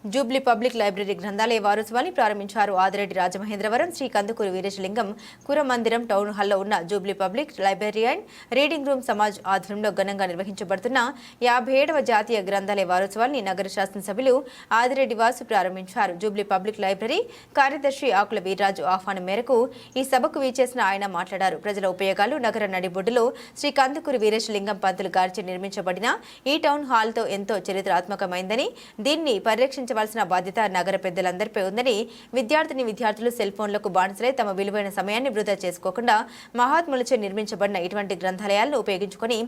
జూబ్లీ పబ్లిక్ లైబ్రరీ గ్రంథాలయ వారోత్సవాన్ని ప్రారంభించారు. ఆదిరెడ్డి రాజమహేంద్రవరం శ్రీ కందుకూరి వీరేశలింగం కురమందిరం టౌన్ హాల్లో ఉన్న Jubilee public library and reading room Samaj ఆధ్వర్యంలో ఘనంగా నిర్వహించబడుతున్న 57వ జాతీయ గ్రంథాలయ వారోత్సవాన్ని నగర శాసనసభ్యులు ఆదిరెడ్డి వాసు ప్రారంభించారు. జూబ్లీ పబ్లిక్ లైబ్రరీ కార్యదర్శి ఆకుల వీర్రాజు ఆహ్వానం మేరకు ఈ సభకు వీచేసిన ఆయన మాట్లాడారు. ప్రజల ఉపయోగాలు నగర నడిబొడ్డులో శ్రీ కందుకూరి వీరేశలింగం పంతులు గారిచే నిర్మించబడిన ఈ టౌన్ హాల్తో ఎంతో చరిత్రాత్మకమైందని, దీన్ని పరిరక్షించవలసిన బాధ్యత నగర పెద్దలందరిపై ఉందని, విద్యార్థులు సెల్ ఫోన్లకు బానిసలై తమ విలువైన సమయాన్ని వృధా చేసుకోకుండా మహాత్ములచే నిర్మించబడిన ఇటువంటి గ్రంథాలయాలను ఉపయోగించుకుని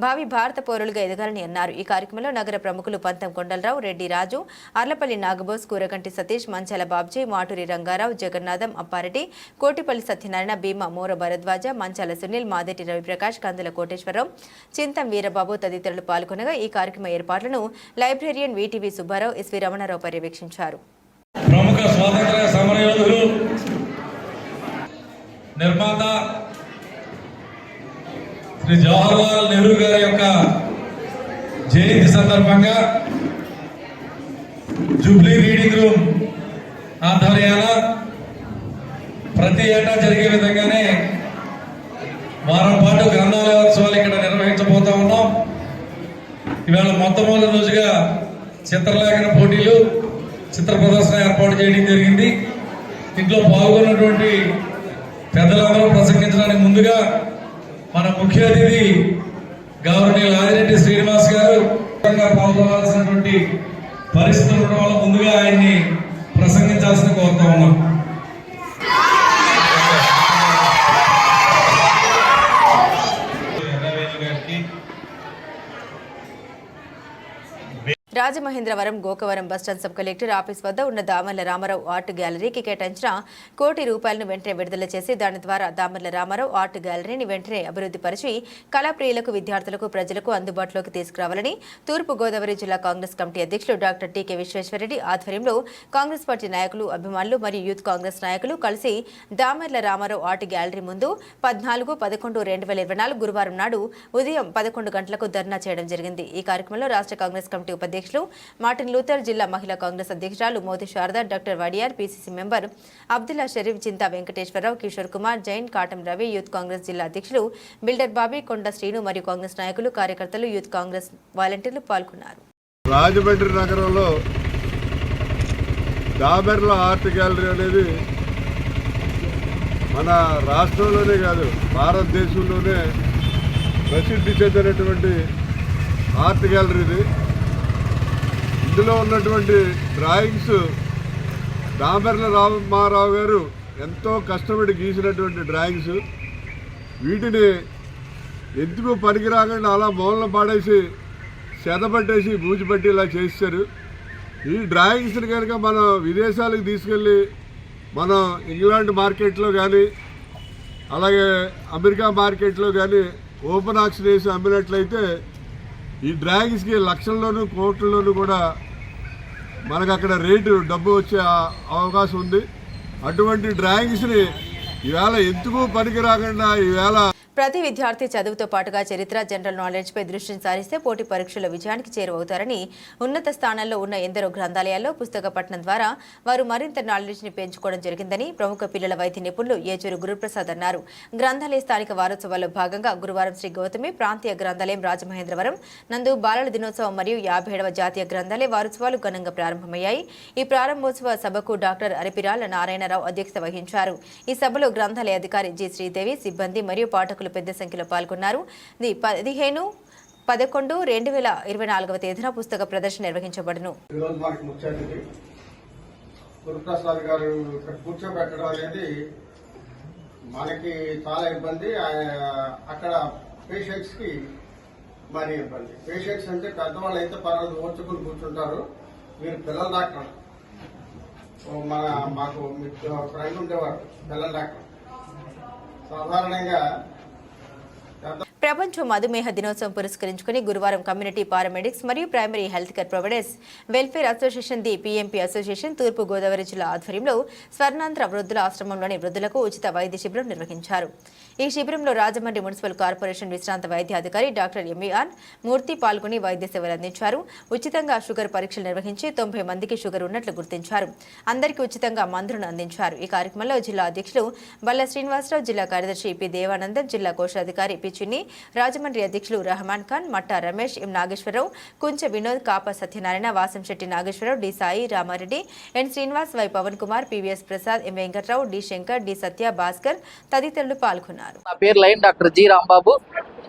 భావి భారత పౌరులుగా ఎదగాలని అన్నారు. ఈ కార్యక్రమంలో నగర ప్రముఖులు పంతం కొండలరావు, రెడ్డి రాజు, అర్లపల్లి నాగబోస్, కూరగంటి సతీష్, మంచాల బాబ్జీ, మాటూరి రంగారావు, జగన్నాథం, అప్పారెడ్డి, కోటిపల్లి సత్యనారాయణ, భీమా, మోర భరద్వాజ, మంచాల సునీల్, మాదేటి రవిప్రకాష్, కందుల కోటేశ్వరరావు, చింతం వీరబాబు తదితరులు పాల్గొనగా ఈ కార్యక్రమ ఏర్పాట్లను librarian VTV Subbarao, SV Ramanarao పర్యవేక్షించారు. ప్రముఖ స్వాతంత్ర సమరయోధులు, నిర్మాత శ్రీ జవహర్లాల్ నెహ్రూ గారి యొక్క జయంతి సందర్భంగా జూబ్లీ రీడింగ్ రూమ్ ఆధ్వర్యాన ప్రతి ఏటా జరిగే విధంగానే వారం పాటు గ్రంథాలయోత్సవాలు ఇక్కడ నిర్వహించబోతా ఉన్నాం. ఇవాళ మొట్టమొదటి రోజుగా చిత్రలేఖన పోటీలు, చిత్ర ప్రదర్శన ఏర్పాటు చేయడం జరిగింది. ఇంట్లో పాల్గొన్నటువంటి పెద్దలందరూ ప్రసంగించడానికి ముందుగా మన ముఖ్య అతిథి గౌరవనీయులు ఆదిరెడ్డి శ్రీనివాస్ గారు పాల్గొనాల్సినటువంటి పరిస్థితులు ఉండడం వల్ల ముందుగా ఆయన్ని ప్రసంగించాల్సిన కోరుతా ఉన్నాం. Rajamahendravaram Gokavaram bus stand sub collector office వద్ద ఉన్న దామర్ల రామారావు ఆర్ట్ గ్యాలరీకి కేటాయించిన ₹1 కోటి వెంటనే విడుదల చేసి దాని ద్వారా దామర్ల రామారావు ఆర్ట్ గ్యాలరీని వెంటనే అభివృద్ధి పరిచి కళాప్రియులకు, విద్యార్థులకు, ప్రజలకు అందుబాటులోకి తీసుకురావాలని తూర్పు గోదావరి జిల్లా కాంగ్రెస్ కమిటీ అధ్యక్షులు డాక్టర్ టీకే విశ్వేశ్వరరెడ్డి ఆధ్వర్యంలో కాంగ్రెస్ పార్టీ నాయకులు, అభిమానులు మరియు యూత్ కాంగ్రెస్ నాయకులు కలిసి దామర్ల రామారావు ఆర్ట్ గ్యాలరీ ముందు 14/11/2024 గురువారం నాడు ఉదయం 11 గంటలకు ధర్నా చేయడం జరిగింది. ఈ కార్యక్రమంలో రాష్ట్ర కాంగ్రెస్ కమిటీ ఉపాధ్యక్షులు మార్టిన్ లూథర్, జిల్లా మహిళా కాంగ్రెస్ అధ్యక్షురాలు Moti Sharada, doctor Wadiyar, PCC member Abdullah Sharif, Chinta Venkateswararao, Kishore Kumar, Jain, Katam Ravi, youth Congress జిల్లా అధ్యక్షులు బిల్డర్ బాబీ, కొండ శ్రీను మరియు కాంగ్రెస్ నాయకులు, కార్యకర్తలు, యూత్ కాంగ్రెస్ వాలంటీర్లు పాల్గొన్నారు. రాజమండ్రి నగరంలో దామెర్ల ఆర్ట్ గ్యాలరీ అనేది మన రాష్ట్రంలోనే కాదు భారతదేశంలోనే ప్రసిద్ధి చెందినటువంటి ఆర్ట్ గ్యాలరీ ఇది. ఇందులో ఉన్నటువంటి డ్రాయింగ్స్ దామెర్ల రామారావు గారు ఎంతో కష్టపడి గీసినటువంటి డ్రాయింగ్స్. వీటిని ఎందుకు పనికిరాకుండా అలా మూలన పాడేసి చెదపట్టేసి బూజుపట్టి ఇలా చేస్తారు. ఈ డ్రాయింగ్స్ని కనుక మనం విదేశాలకు తీసుకెళ్ళి మనం ఇంగ్లాండ్ మార్కెట్లో కానీ అలాగే అమెరికా మార్కెట్లో కానీ ఓపెన్ ఆక్షన్ వేసి అమ్మినట్లయితే ఈ డ్రాయింగ్స్కి లక్షల్లోనూ కోట్లలోనూ కూడా మనకు అక్కడ రేటు డబ్బు వచ్చే అవకాశం ఉంది. అటువంటి డ్రాయింగ్స్ని ఈవేళ ఎందుకు పనికి రాకుండా ఈవేళ ప్రతి విద్యార్థి చదువుతో పాటుగా చరిత్ర, జనరల్ నాలెడ్జ్పై దృష్టిని సారిస్తే పోటీ పరీక్షల విజయానికి చేరువవుతారని ఉన్నత స్థానాల్లో ఉన్న ఎందరో గ్రంథాలయాల్లో పుస్తక పఠనం ద్వారా వారు మరింత నాలెడ్జ్ని పెంచుకోవడం జరిగిందని ప్రముఖ పిల్లల వైద్య నిపుణులు ఏచూరు గురుప్రసాద్ అన్నారు. గ్రంథాలయ స్థానిక వారోత్సవాల్లో భాగంగా గురువారం శ్రీ గౌతమి ప్రాంతీయ గ్రంథాలయం రాజమహేంద్రవరం నందు బాలల దినోత్సవం మరియు 57వ జాతీయ గ్రంథాలయ వారోత్సవాలు ఘనంగా ప్రారంభమయ్యాయి. ఈ ప్రారంభోత్సవ సభకు డాక్టర్ అరిపిరాల నారాయణరావు అధ్యక్షత వహించారు. ఈ సభలో గ్రంథాలయ అధికారి జి శ్రీదేవి, సిబ్బంది మరియు పాఠకులు పెద్ద సంఖ్యలో పాల్గొన్నారు. 15/11/2024 తేదీన పుస్తక ప్రదర్శన నిర్వహించబడును. గురుప్రసాద్ గారు ఇక్కడ కూర్చోబెట్టడం అనేది మనకి చాలా ఇబ్బంది. అక్కడ పేషెంట్స్ కి మరీ ఇబ్బంది. పేషెంట్స్ అంటే పెద్దవాళ్ళు అయితే పర్వాలేదు ఓర్చుకుని కూర్చుంటారు. మీరు పిల్లల డాక్టర్, మాకు ఫ్రెండ్ ఉండేవారు పిల్లల డాక్టర్. సాధారణంగా ప్రపంచ మధుమేహ దినోత్సవం పురస్కరించుకుని గురువారం కమ్యూనిటీ పారామెడిక్స్ మరియు primary health care providers welfare association the PMP association తూర్పు గోదావరి జిల్లా ఆధ్వర్యంలో స్వర్ణాంధ్ర వృద్ధుల ఆశ్రమంలోని వృద్ధులకు ఉచిత వైద్య శిబిరం నిర్వహించారు. ఈ శిబిరంలో రాజమండ్రి మున్సిపల్ కార్పొరేషన్ విశ్రాంత వైద్యాధికారి డాక్టర్ ఎంఈఆర్ మూర్తి పాల్గొని వైద్య సేవలు అందించారు. ఉచితంగా షుగర్ పరీక్షలు నిర్వహించి 90 మందికి షుగర్ ఉన్నట్లు గుర్తించారు. అందరికీ ఉచితంగా మందులను అందించారు. ఈ కార్యక్రమంలో జిల్లా అధ్యక్షులు బల్ల శ్రీనివాసరావు, జిల్లా కార్యదర్శి పి దేవానందన్, జిల్లా కోశాధికారి పి చిన్ని, రాజమండ్రి అధ్యక్షులు Rahman Khan, Matta Ramesh, M Nageswararao, Kunche Vinod, Kapa Satyanarayana, Vasamsetti Nageswararao, D Sai, Ramareddy, N Srinivas, Y Pavan Kumar, PVS Prasad, M Venkatrao, D Shankar, D Satya, Bhaskar తదితరులు పాల్గొన్నారు. నా పేరు లైన్ డాక్టర్ జి రాంబాబు.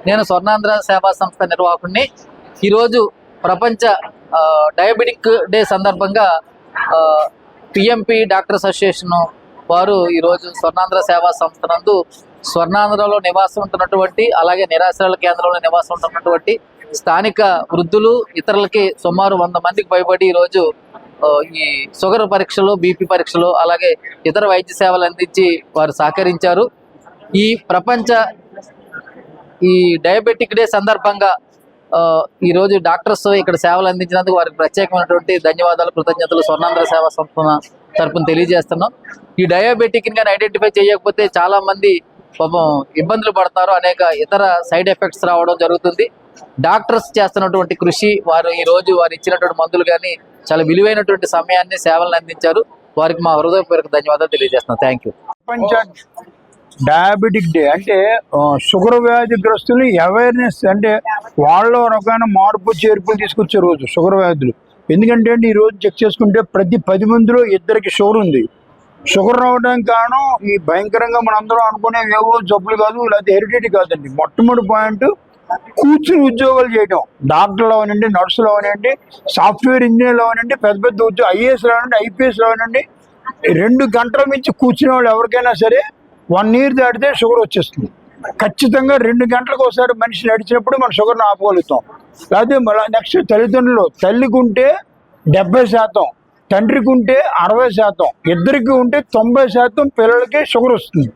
నేను స్వర్ణాంధ్ర సేవా సంస్థ నిర్వాహకుడిని. ఈరోజు ప్రపంచ డయాబెటిక్ డే సందర్భంగా పిఎంపి డాక్టర్స్ అసోసియేషన్ వారు ఈరోజు స్వర్ణాంధ్ర సేవా సంస్థ నందు స్వర్ణాంధ్రలో నివాసం ఉంటున్నటువంటి, అలాగే నిరాశ్రయాల కేంద్రంలో నివాసం ఉంటున్నటువంటి స్థానిక వృద్ధులు, ఇతరులకి సుమారు 100 మందికి పైబడి ఈరోజు ఈ షుగర్ పరీక్షలు, బీపీ పరీక్షలు, అలాగే ఇతర వైద్య సేవలు అందించి వారు సహకరించారు. ఈ ప్రపంచ డయాబెటిక్ డే సందర్భంగా ఈరోజు డాక్టర్స్ ఇక్కడ సేవలు అందించినందుకు వారికి ప్రత్యేకమైనటువంటి ధన్యవాదాలు, కృతజ్ఞతలు స్వర్ణాంధ్ర సేవా సంస్థ తరపున తెలియజేస్తున్నాం. ఈ డయాబెటిక్ ని ఐడెంటిఫై చేయకపోతే చాలా మంది పాపం ఇబ్బందులు పడతారు, అనేక ఇతర సైడ్ ఎఫెక్ట్స్ రావడం జరుగుతుంది. డాక్టర్స్ చేస్తున్నటువంటి కృషి, వారు ఈ రోజు వారు ఇచ్చినటువంటి మందులు కానీ చాలా విలువైనటువంటి సమయాన్ని సేవలను అందించారు. వారికి మా హృదయపూర్వక ధన్యవాదాలు తెలియజేస్తున్నాం. Thank you. డయాబెటిక్ డే అంటే షుగర్ వ్యాధిగ్రస్తులు అవేర్నెస్, అంటే వాళ్ళలో రకమైన మార్పు చేర్పులు తీసుకొచ్చే రోజు షుగర్ వ్యాధులు. ఎందుకంటే ఈ రోజు చెక్ చేసుకుంటే ప్రతి 10 మందిలో 2కి షుగర్ ఉంది. షుగర్ రావడానికి కారణం ఈ భయంకరంగా మనందరం అనుకునే ఏవో జబ్బులు కాదు, లేకపోతే హెరిడిటీ కాదండి. మొట్టమొదటి పాయింట్ కూర్చుని ఉద్యోగాలు చేయడం. డాక్టర్లు అవనండి, నర్సులు అవనండి, సాఫ్ట్వేర్ ఇంజనీర్లు అవనండి, పెద్ద పెద్ద ఉద్యోగం ఐఏఎస్లు అవనండి, ఐపీఎస్లు అవనండి, 2 గంటల మించి కూర్చునే వాళ్ళు ఎవరికైనా సరే 1 ఇయర్ దాటితే షుగర్ వచ్చేస్తుంది. ఖచ్చితంగా 2 గంటలకు ఒకసారి మనిషి నడిచినప్పుడు మనం షుగర్ని ఆపుకోగలుగుతాం. లేకపోతే నెక్స్ట్ తల్లిదండ్రులు, తల్లికి ఉంటే 70%, తండ్రికి ఉంటే 60%, ఇద్దరికి ఉంటే 90% పిల్లలకి షుగర్ వస్తుంది.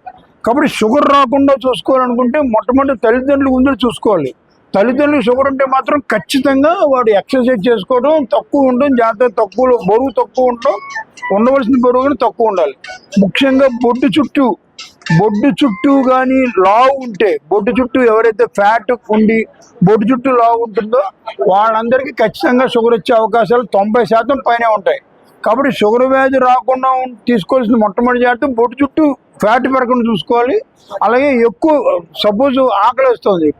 కాబట్టి షుగర్ రాకుండా చూసుకోవాలనుకుంటే మొట్టమొదటి తల్లిదండ్రులు ముందు చూసుకోవాలి. తల్లిదండ్రులకు షుగర్ ఉంటే మాత్రం ఖచ్చితంగా వాడు ఎక్సర్సైజ్ చేసుకోవడం, తక్కువ ఉండడం, జాగ్రత్త తక్కువ, బరువు తక్కువ ఉండడం, ఉండవలసిన బరువు కానీ తక్కువ ఉండాలి. ముఖ్యంగా బొడ్డు చుట్టూ కానీ లావు ఉంటే, బొడ్డు చుట్టూ ఎవరైతే ఫ్యాట్ ఉండి బొడ్డు చుట్టూ లావు ఉంటుందో వాళ్ళందరికీ ఖచ్చితంగా షుగర్ వచ్చే అవకాశాలు 90% పైనే ఉంటాయి. కాబట్టి షుగర్ వ్యాధి రాకుండా తీసుకోవాల్సిన మొట్టమొదటి జాగ్రత్త బొడ్డు చుట్టూ ఫ్యాట్ పెరగకుండా చూసుకోవాలి. అలాగే ఎక్కువ సపోజ్ ఆకలి వస్తుంది,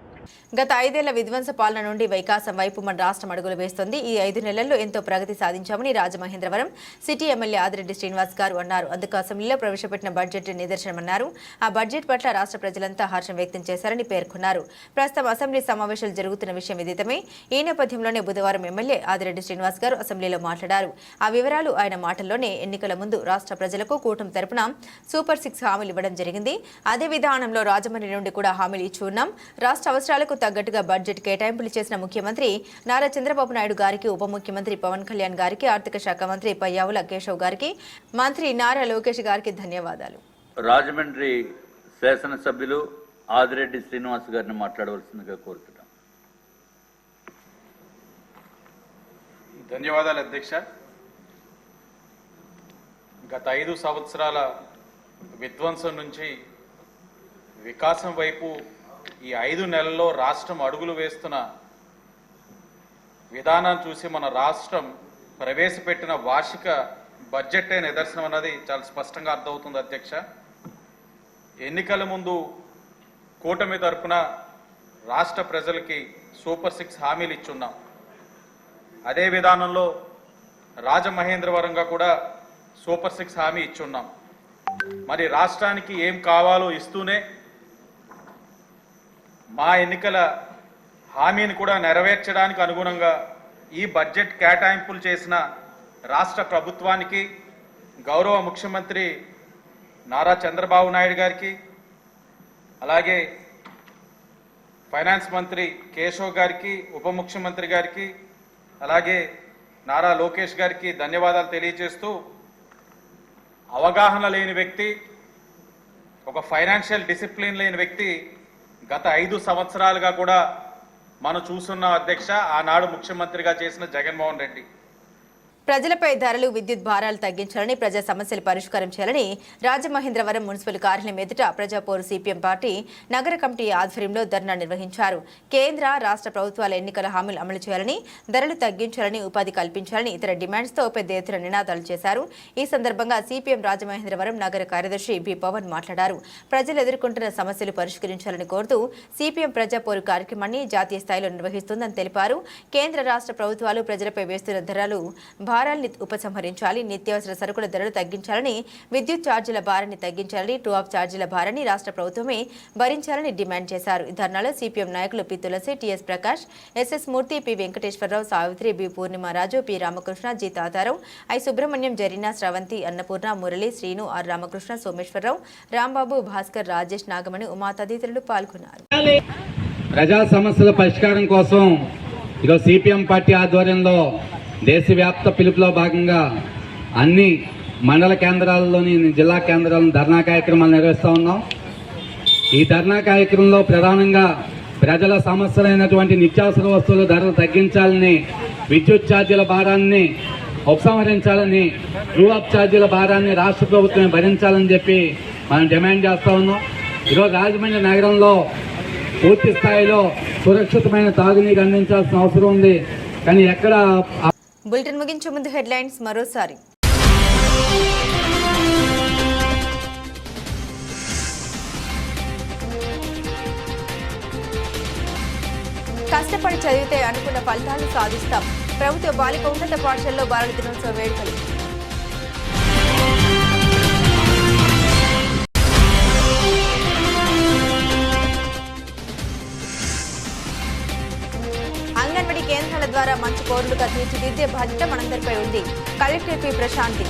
గత 5 ఏళ్ల విధ్వంస పాలన నుండి వికాసం వైపు మన రాష్ట్రం అడుగులు వేస్తోంది. ఈ 5 నెలల్లో ఎంతో ప్రగతి సాధించామని రాజమహేంద్రవరం సిటీ ఎమ్మెల్యే ఆదిరెడ్డి శ్రీనివాస్ గారు అన్నారు. అందుకు అసెంబ్లీలో ప్రవేశపెట్టిన బడ్జెట్ నిదర్శనమన్నారు. ఆ బడ్జెట్ పట్ల రాష్ట్ర ప్రజలంతా హర్షం వ్యక్తం చేశారని పేర్కొన్నారు. ప్రస్తుతం అసెంబ్లీ సమావేశాలు జరుగుతున్న విషయం విదితమే. ఈ నేపథ్యంలోనే బుధవారం ఎమ్మెల్యే ఆదిరెడ్డి శ్రీనివాస్ గారు అసెంబ్లీలో మాట్లాడారు. ఆ వివరాలు ఆయన మాటల్లోనే. ఎన్నికల ముందు రాష్ట్ర ప్రజలకు కూటమి తరపున సూపర్ 6 హామీలు ఇవ్వడం జరిగింది. అదే విధానంలో రాజమండ్రి నుండి కూడా హామీలు ఇచ్చి ఉన్నాం. రాష్ట్ర అవసరాలకు తగ్గట్టుగా బడ్జెట్ కేటాయింపులు చేసిన ముఖ్యమంత్రి నారా చంద్రబాబు నాయుడు గారికి, ఉప ముఖ్యమంత్రి పవన్ కళ్యాణ్ గారికి, ఆర్థిక శాఖ మంత్రి పయ్యావుల కేశవ్ గారికి, మంత్రి నారా లోకేష్ గారికి ధన్యవాదాలు. రాజమండ్రి శాసనసభ్యులు ఆదిరెడ్డి శ్రీనివాస్ గారిని మాట్లాడవలసిందిగా కోరుతున్నాం. ధన్యవాదాలు అధ్యక్ష. గత 5 సంవత్సరాల విధ్వంసం నుంచి వికాసం వైపు ఈ 5 నెలల్లో రాష్ట్రం అడుగులు వేస్తున్న విధానాన్ని చూసి మన రాష్ట్రం ప్రవేశపెట్టిన వార్షిక బడ్జెటే నిదర్శనం అన్నది చాలా స్పష్టంగా అర్థమవుతుంది అధ్యక్ష. ఎన్నికల ముందు కూటమి తరఫున రాష్ట్ర ప్రజలకి సూపర్ 6 హామీలు ఇచ్చున్నాం. అదే విధానంలో రాజమహేంద్రవరంగా కూడా సూపర్ 6 హామీ ఇచ్చున్నాం. మరి రాష్ట్రానికి ఏం కావాలో ఇస్తూనే మా ఎన్నికల హామీని కూడా నెరవేర్చడానికి అనుగుణంగా ఈ బడ్జెట్ కేటాయింపులు చేసిన రాష్ట్ర ప్రభుత్వానికి, గౌరవ ముఖ్యమంత్రి నారా చంద్రబాబు నాయుడు గారికి, అలాగే ఫైనాన్స్ మంత్రి కేశవ్ గారికి, ఉప ముఖ్యమంత్రి గారికి, అలాగే నారా లోకేష్ గారికి ధన్యవాదాలు తెలియజేస్తూ, అవగాహన లేని వ్యక్తి, ఒక ఫైనాన్షియల్ డిసిప్లిన్ లేని వ్యక్తి గత 5 సంవత్సరాలుగా కూడా మనం చూస్తున్నాం అధ్యక్ష. ఆనాడు ముఖ్యమంత్రిగా చేసిన జగన్మోహన్ రెడ్డి ప్రజలపై ధరలు, విద్యుత్ భారాలు తగ్గించాలని, ప్రజా సమస్యలు పరిష్కారం చేయాలని రాజమహేంద్రవరం మున్సిపల్ కార్యాలయం ఎదుట ప్రజాపోరు సిపిఎం పార్టీ నగర కమిటీ ఆధ్వర్యంలో ధర్నా నిర్వహించారు. కేంద్ర, రాష్ట్ర ప్రభుత్వాల ఎన్నికల హామీలు అమలు చేయాలని, ధరలు తగ్గించాలని, ఉపాధి కల్పించాలని ఇతర డిమాండ్స్తో పెద్ద ఎత్తున నినాదాలు చేశారు. ఈ సందర్భంగా సిపిఎం రాజమహేంద్రవరం నగర కార్యదర్శి బి పవన్ మాట్లాడారు. ప్రజలు ఎదుర్కొంటున్న సమస్యలు పరిష్కరించాలని కోరుతూ సిపిఎం ప్రజాపోరు కార్యక్రమాన్ని జాతీయ స్థాయిలో నిర్వహిస్తుందని తెలిపారు. కేంద్ర, రాష్ట్ర ప్రభుత్వాలు ప్రజలపై వేస్తున్న ధరలు భారాల్ని ఉపసంహరించాలి, నిత్యావసర సరుకుల ధరలు తగ్గించాలని, విద్యుత్ ఛార్జీల భారాన్ని తగ్గించాలని, ట్రూ ఆఫ్ ఛార్జీల భారాన్ని రాష్ట్ర ప్రభుత్వమే భరించాలని డిమాండ్ చేశారు. ఈ ధర్నాలో సిపిఎం నాయకులు P Tulasi, TS Prakash, SS Murthy, P Venkateswara Rao, Savitri, B Purnima Raju, P Ramakrishna, G Tatarao, I Subrahmanyam, Zarina, Sravanthi, Annapurna, Murali, Srinu, R Ramakrishna, Someswara Rao, Rambabu, Bhaskar, Rajesh, Nagamani, Uma తదితరులు పాల్గొన్నారు. ప్రజా సమస్యల పరిష్కారం కోసం ఈరోజు సిపిఎం పార్టీ ఆధ్వర్యంలో దేశవ్యాప్త పిలుపులో భాగంగా అన్ని మండల కేంద్రాల్లోని జిల్లా కేంద్రాలను ధర్నా కార్యక్రమాలు నిర్వహిస్తూ ఉన్నాం. ఈ ధర్నా కార్యక్రమంలో ప్రధానంగా ప్రజల సమస్యలైనటువంటి నిత్యావసర వస్తువుల ధరలు తగ్గించాలని, విద్యుత్ ఛార్జీల భారాన్ని ఉపసంహరించాలని, ట్రూ ఆఫ్ ఛార్జీల భారాన్ని రాష్ట్ర ప్రభుత్వమే భరించాలని చెప్పి మనం డిమాండ్ చేస్తూ ఉన్నాం. ఈరోజు రాజమండ్రి నగరంలో పూర్తి స్థాయిలో సురక్షితమైన తాగునీరు అందించాల్సిన అవసరం ఉంది. కానీ ఎక్కడ బులెటిన్ ముగించే ముందు హెడ్లైన్స్ మరోసారి. కష్టపడి చదివితే అనుకున్న ఫలితాలను సాధిస్తాం. ప్రభుత్వ బాలిక ఉన్నత పాఠశాలలో బాలల దినోత్సవ వేడుకలు. అంగన్వాడీ కేంద్రాల ద్వారా మంచి పౌరులుగా తీర్చిదిద్దే బాధ్యత మనందరిపై ఉంది. Collector P Prashanti.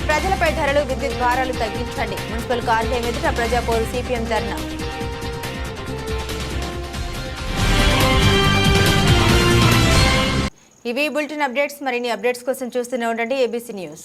ప్రజలపై ధరలు, విద్యుత్ భారాలు తగ్గించండి. మున్సిపల్ కార్యాలయం ఎదుట ప్రజాపోరు సిపిఎం ధర్నా. ఇవి బులెటిన్ అప్డేట్స్. మరిన్ని అప్డేట్స్ కోసం చూస్తూనే ఉండండి ఏబీసీ న్యూస్.